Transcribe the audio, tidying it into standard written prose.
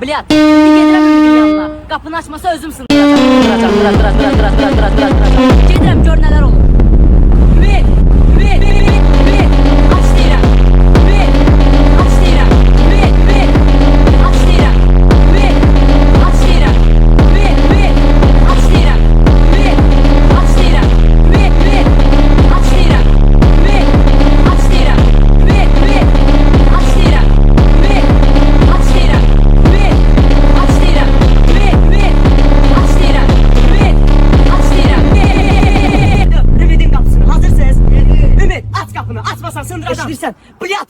Bilyat, gedirəm Ümidin yanına. Qapını açmasa özüm sındıracam. Gedirəm, gör nələr olur. Ümid, aç deyirəm. Ümid, aç deyirəm. Ümid, aç deyirəm. Ümid, aç deyirəm. Ümid, aç deyirəm. Ümid, aç deyirəm. Ümid, aç deyirəm. Ümid, aç deyirəm. Ümid, aç deyirəm. Ümid, aç deyirəm. Ümid, aç deyirəm. Ümid, aç deyirəm. Ümid, aç deyirəm. Ümidin qapısını hazırsınız. Ümid, aç qapını. Açmasan sındıracam. Eşidirsən. Bilyat.